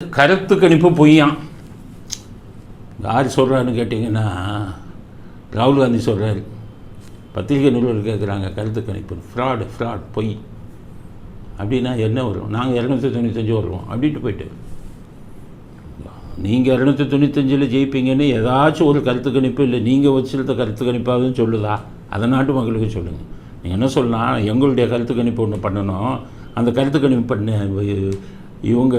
கருத்து கணிப்பு பொய்யான். யார் சொல்கிறான்னு கேட்டிங்கன்னா ராகுல் காந்தி சொல்கிறாரு. பத்திரிகை நிறுவனம் கேட்குறாங்க கருத்து கணிப்பு ஃப்ராட் பொய் அப்படின்னா என்ன வரும்? நாங்கள் 295 வருவோம் அப்படின்ட்டு போயிட்டு நீங்கள் 295 ஜெயிப்பீங்கன்னு ஏதாச்சும் ஒரு கருத்து கணிப்பு இல்லை நீங்கள் வச்சிருந்த கருத்து கணிப்பாகவும் சொல்லுதா? அதை நாட்டு மக்களுக்கு சொல்லுங்கள். நீங்கள் என்ன சொல்லலாம், எங்களுடைய கருத்து கணிப்பு ஒன்று பண்ணணும், அந்த கருத்து கணிப்பு பண்ண இவங்க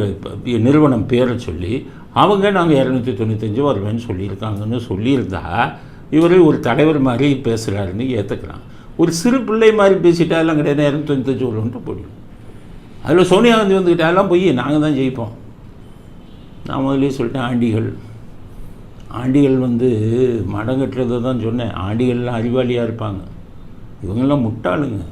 நிறுவனம் பேரை சொல்லி அவங்க நாங்கள் 295 வருவேன்னு சொல்லியிருக்காங்கன்னு சொல்லியிருந்தா இவர் ஒரு தலைவர் மாதிரி பேசுகிறாருன்னு ஏற்றுக்கலாம். ஒரு சிறு பிள்ளை மாதிரி பேசிட்டா எல்லாம் கிடையாது 295 வருவோன்ட்டு போயிடும். அதில் சோனியா காந்தி வந்துக்கிட்டாலாம் போய் நாங்கள் தான் ஜெயிப்போம். நான் முதலே சொல்லிட்டேன், ஆண்டிகள் மடங்கட்டுறதை தான் சொன்னேன். ஆண்டிகள்லாம் அறிவாளியாக இருப்பாங்க, இவங்கெல்லாம் முட்டாளுங்க.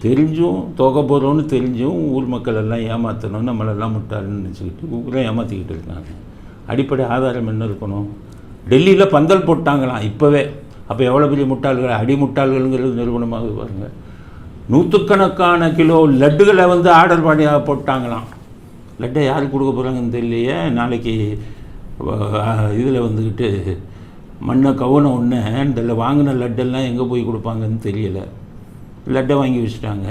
தெரிஞ்சும் தோக்க போகிறோன்னு தெரிஞ்சும் ஊர் மக்கள் எல்லாம் ஏமாற்றணும், நம்மளெல்லாம் முட்டாள்னு நினச்சிக்கிட்டு ஊரை ஏமாற்றிக்கிட்டு இருக்காங்க. அடிப்படை ஆதாரம் என்ன இருக்கணும்? டெல்லியில் பந்தல் போட்டாங்களாம் இப்போவே. அப்போ எவ்வளோ பெரிய முட்டாள்கள், அடிமுட்டாள்கள்ங்கிறது நிறுவனமாக பாருங்கள். நூற்றுக்கணக்கான கிலோ லட்டுகளை ஆர்டர் பண்ணி போட்டாங்களாம். லட்டை யாருக்கு கொடுக்க போகிறாங்கன்னு தெரியலையே. நாளைக்கு இதில் வந்துக்கிட்டு மண்ணை கவன ஒன்று இதில் வாங்கின லட்டெல்லாம் எங்கே போய் கொடுப்பாங்கன்னு தெரியலை. லட்டை வாங்கி வச்சுட்டாங்க,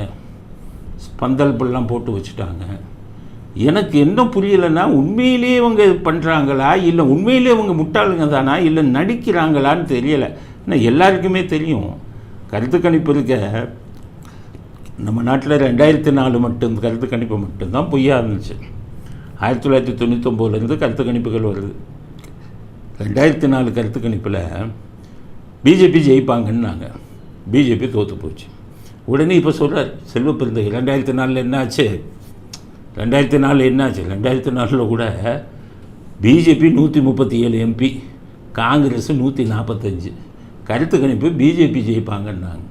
பந்தல் பல்லாம் போட்டு வச்சுட்டாங்க. எனக்கு என்ன புரியலைன்னா, உண்மையிலேயே இவங்க பண்ணுறாங்களா இல்லை உண்மையிலே இவங்க முட்டாளுங்க தானா இல்லை நடிக்கிறாங்களான்னு தெரியலை. ஆனால் எல்லாருக்குமே தெரியும் கருத்து கணிப்பு இருக்க. நம்ம நாட்டில் 2004 மட்டும் கருத்து கணிப்பு மட்டும்தான் பொய்யா இருந்துச்சு. 1999 கருத்து கணிப்புகள் வருது. 2004 கருத்து கணிப்பில் பிஜேபி ஜெயிப்பாங்கன்னாங்க. பிஜேபி தோற்று போச்சு. உடனே இப்போ சொல்கிறார் செல்வ பெருந்தகை 2004 என்னாச்சு? 2004 என்னாச்சு? 2004 கூட பிஜேபி 137 எம்பி, காங்கிரஸ் 145. கருத்து கணிப்பு பிஜேபி ஜெயிப்பாங்கன்னாங்க.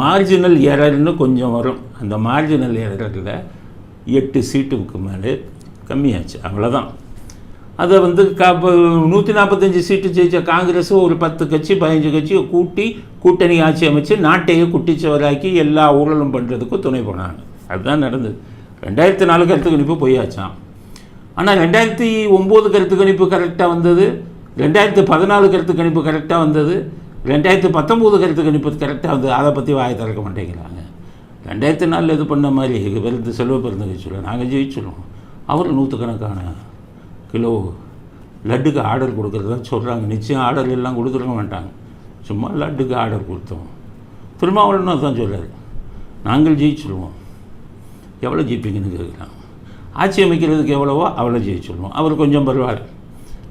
மார்ஜினல் எரர்னு கொஞ்சம் வரும். அந்த மார்ஜினல் எரரில் 8 சீட்டுக்கு மேலே கம்மியாச்சு, அவ்வளோதான். அதை 145 சீட்டு ஜெயித்த காங்கிரஸ் ஒரு 10 கட்சி 15 கட்சியை கூட்டணி ஆட்சி அமைச்சு நாட்டையே குட்டிச்சவராக்கி எல்லா ஊழலும் பண்ணுறதுக்கும் துணை போனாங்க. அதுதான் நடந்தது. 2004 கருத்து கணிப்பு பொய்யாச்சான். ஆனால் 2009 கருத்து கணிப்பு கரெக்டாக வந்தது, 2014 கருத்து கணிப்பு கரெக்டாக வந்தது, 2019 கருத்து கணிப்பு கரெக்டாக வந்தது. அதை பற்றி வாயை திறக்க மாட்டேங்கிறாங்க. 2004 இது பண்ண மாதிரி செல்வ பெருந்தகை சொல்லுவோம், நாங்கள் ஜெயிச்சிடுவோம். அவர் 100கணக்கான கிலோ லட்டுக்கு ஆர்டர் கொடுக்குறதா சொல்கிறாங்க. நிச்சயம் ஆர்டர் எல்லாம் கொடுத்துருக்க மாட்டாங்க, சும்மா லட்டுக்கு ஆர்டர் கொடுத்தோம். திருமாவளவன் தான் சொல்கிறார், நாங்கள் ஜெயிச்சிடுவோம். எவ்வளோ ஜெயிப்பீங்கன்னு கேட்குறாங்க. ஆட்சி அமைக்கிறதுக்கு எவ்வளவோ அவ்வளோ ஜெயிச்சிடுவோம். அவர் கொஞ்சம் பரவாயில்ல,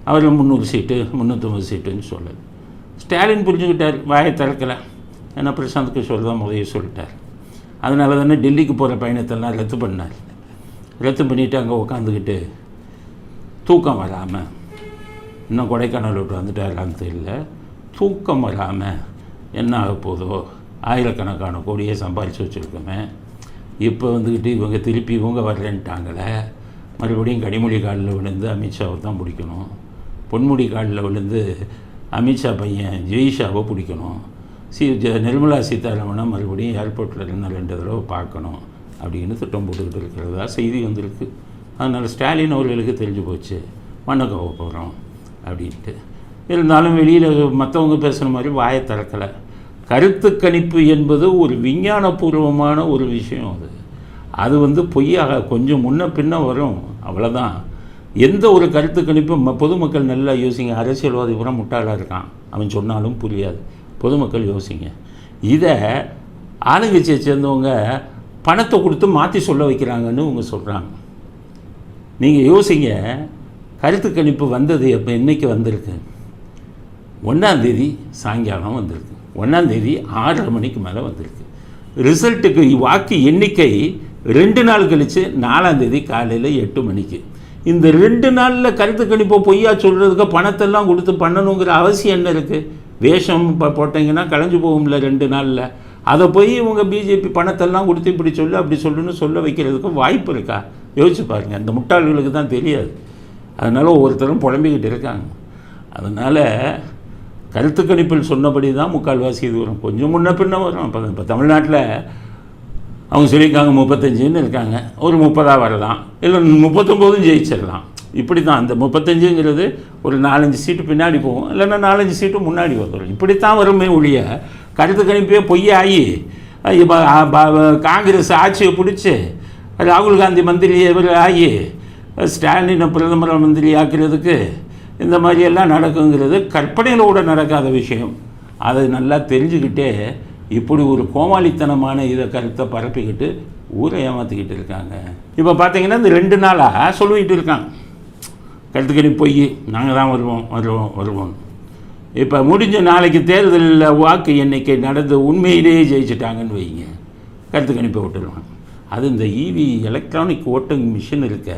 அவர் 300 சீட்டு 350 சீட்டுன்னு சொல்லுது. ஸ்டாலின் புரிஞ்சுக்கிட்டார், வாயை திறக்கலை. ஏன்னா பிரசாந்த் கிஷோர் தான் முதல்ல சொல்லிட்டார். அதனால தானே டெல்லிக்கு போகிற பயணத்தெல்லாம் ரத்து பண்ணார். ரத்து பண்ணிவிட்டு அங்கே உட்காந்துக்கிட்டு தூக்கம் வராமல், இன்னும் கொடைக்கானல் விட்டு வந்துட்டாரான்னு தெரியல, தூக்கம் வராமல் என்ன ஆக போதோ, ஆயிரக்கணக்கான கோடியை சம்பாரித்து வச்சுருக்கோமே, இப்போ இவங்க திருப்பி இவங்க வரலன்ட்டாங்களே, மறுபடியும் கனிமொழி காலில் விழுந்து அமித்ஷாவை தான் பிடிக்கணும், பொன்முடி காலில் விழுந்து அமித்ஷா பையன் ஜெய்ஷாவை பிடிக்கணும், நிர்மலா சீதாராமனை மறுபடியும் ஏர்போர்ட்டில் 2 தடவை பார்க்கணும் அப்படின்னு திட்டம் போட்டுக்கிட்டு இருக்கிறதா செய்தி வந்திருக்கு. அதனால் ஸ்டாலின் அவர்களுக்கு தெரிஞ்சு போச்சு மண்ணக்கவ போகிறோம் அப்படின்ட்டு. இருந்தாலும் வெளியில் மற்றவங்க பேசுகிற மாதிரி வாயை திறக்கலை. கருத்து கணிப்பு என்பது ஒரு விஞ்ஞானபூர்வமான ஒரு விஷயம். அது பொய்யாக கொஞ்சம் முன்ன பின்ன வரும், அவ்வளோதான். எந்த ஒரு கருத்து கணிப்பும் பொதுமக்கள் நல்லா யோசிங்க. அரசியல்வாதி பூரா முட்டாளாக இருக்கான், அவன் சொன்னாலும் புரியாது. பொதுமக்கள் யோசிங்க. இதை ஆளுங்கட்சியை சேர்ந்தவங்க பணத்தை கொடுத்து மாற்றி சொல்ல வைக்கிறாங்கன்னு அவங்க சொல்கிறாங்க. நீங்கள் யோசிங்க, கருத்து கணிப்பு வந்தது எப்போ? இன்றைக்கி வந்திருக்கு 1ஆம் சாயங்காலம் வந்திருக்கு. 1ஆம் 6:30 மணிக்கு மேலே வந்திருக்கு. ரிசல்ட்டுக்கு வாக்கு எண்ணிக்கை 2 நாள் கழித்து 4ஆம் காலையில் 8 மணிக்கு. இந்த 2 நாளில் கருத்து கணிப்பை பொய்யா சொல்கிறதுக்கு பணத்தெல்லாம் கொடுத்து பண்ணணுங்கிற அவசியம் என்ன இருக்குது? வேஷம் போட்டிங்கன்னா களைஞ்சு போகும்ல 2 நாளில். அதை போய் இவங்க பிஜேபி பணத்தெல்லாம் கொடுத்து இப்படி சொல்லு அப்படி சொல்லுன்னு சொல்ல வைக்கிறதுக்கு வாய்ப்பு இருக்கா? யோசிச்சு பாருங்கள். அந்த முட்டாள்களுக்கு தான் தெரியாது. அதனால் ஒவ்வொருத்தரும் புலம்பிக்கிட்டு இருக்காங்க. அதனால் கருத்து கணிப்பில் சொன்னபடி தான் முக்கால்வாசி இது வரும், கொஞ்சம் முன்ன பின்ன வரும். இப்போ தமிழ்நாட்டில் அவங்க சொல்லியிருக்காங்க 35ன்னு இருக்காங்க, ஒரு 30 வரலாம், இல்லை 39 ஜெயிச்சிடலாம். இப்படி தான் அந்த 35ங்கிறது ஒரு 4-5 சீட்டு பின்னாடி போகும், இல்லைன்னா 4-5 சீட்டு முன்னாடி வந்துடும். இப்படித்தான் வருமே ஒழிய கருத்து கணிப்பே பொய்யாகி இப்போ காங்கிரஸ் ஆட்சியை பிடிச்சி ராகுல் காந்தி மந்திரி ஆகி ஸ்டாலினை பிரதமர் மந்திரி ஆக்கிறதுக்கு இந்த மாதிரியெல்லாம் நடக்குங்கிறது கற்பனையில் கூட நடக்காத விஷயம். அதை நல்லா தெரிஞ்சுக்கிட்டே இப்படி ஒரு கோமாளித்தனமான இதை கருத்தை பரப்பிக்கிட்டு ஊரை ஏமாற்றிக்கிட்டு இருக்காங்க. இப்போ பார்த்தீங்கன்னா இந்த 2 நாளாக சொல்லிக்கிட்டு இருக்காங்க கருத்துக்கணி பொய், நாங்கள் தான் வருவோம். இப்போ முடிஞ்ச நாளைக்கு தேர்தலில் வாக்கு எண்ணிக்கை நடந்து உண்மையிலேயே ஜெயிச்சிட்டாங்கன்னு வைங்க, கருத்து கணிப்பை விட்டுருவாங்க. அது இந்த இவி எலக்ட்ரானிக் ஓட்டிங் மிஷின் இருக்க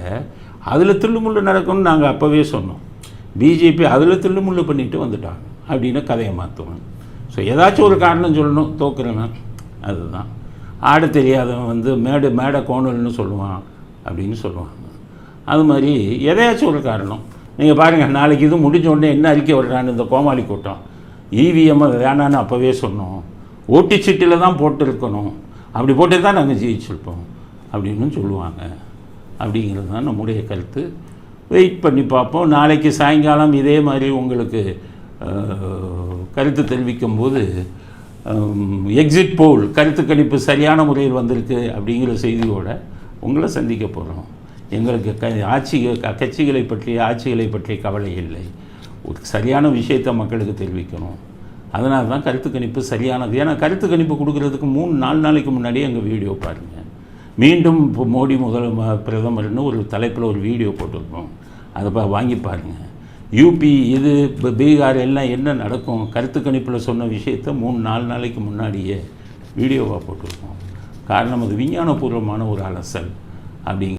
அதில் தில்லுமுள்ளு நடக்கும்னு நாங்கள் அப்போவே சொன்னோம். பிஜேபி அதில் தில்லுமுள்ளு பண்ணிட்டு வந்துட்டாங்க அப்படின்னு கதையை மாற்றுவாங்க. ஸோ ஏதாச்சும் ஒரு காரணம் சொல்லணும், தோக்குறவன் அதுதான். ஆட தெரியாதவன் வந்து மேடை கோணல்னு சொல்லுவான் அப்படின்னு சொல்லுவாங்க. அது மாதிரி எதையாச்சும் ஒரு காரணம். நீங்கள் பாருங்கள், நாளைக்கு இது முடிஞ்ச உடனே என்ன அறிக்கை விடுறான்னு இந்த கோமாளி கூட்டம். இவிஎம்மை வேணான்னு அப்போவே சொன்னோம், ஓட்டிச்சீட்டில் தான் போட்டுருக்கணும், அப்படி போட்டு தான் நாங்கள் ஜெயிச்சிருப்போம் அப்படின்னு சொல்லுவாங்க. அப்படிங்கிறது தான் நம்முடைய கருத்து. வெயிட் பண்ணி பார்ப்போம். நாளைக்கு சாயங்காலம் இதே மாதிரி உங்களுக்கு கருத்து தெரிவிக்கும் போது எக்ஸிட் போல் கருத்து கணிப்பு சரியான முறையில் வந்திருக்கு அப்படிங்கிற செய்தியோடு உங்களை சந்திக்க போகிறோம். எங்களுக்கு கட்சிகளை பற்றி கவலை இல்லை. ஒரு சரியான விஷயத்தை மக்களுக்கு தெரிவிக்கணும். அதனால தான் கருத்து கணிப்பு சரியானது. ஏன்னா கருத்து கணிப்பு கொடுக்கறதுக்கு 3-4 நாளைக்கு முன்னாடியே எங்கள் வீடியோ பாருங்கள். மீண்டும் இப்போ மோடி பிரதமர்னு ஒரு தலைப்பில் ஒரு வீடியோ போட்டிருக்கோம், அதை வாங்கி பாருங்கள். யூபி இது பீகார் எல்லாம் என்ன நடக்கும் கருத்து கணிப்பில் சொன்ன விஷயத்தை 3-4 நாளைக்கு முன்னாடியே வீடியோவாக போட்டிருக்கோம். காரணம் அது விஞ்ஞானபூர்வமான ஒரு அலசல் அப்படிங்க.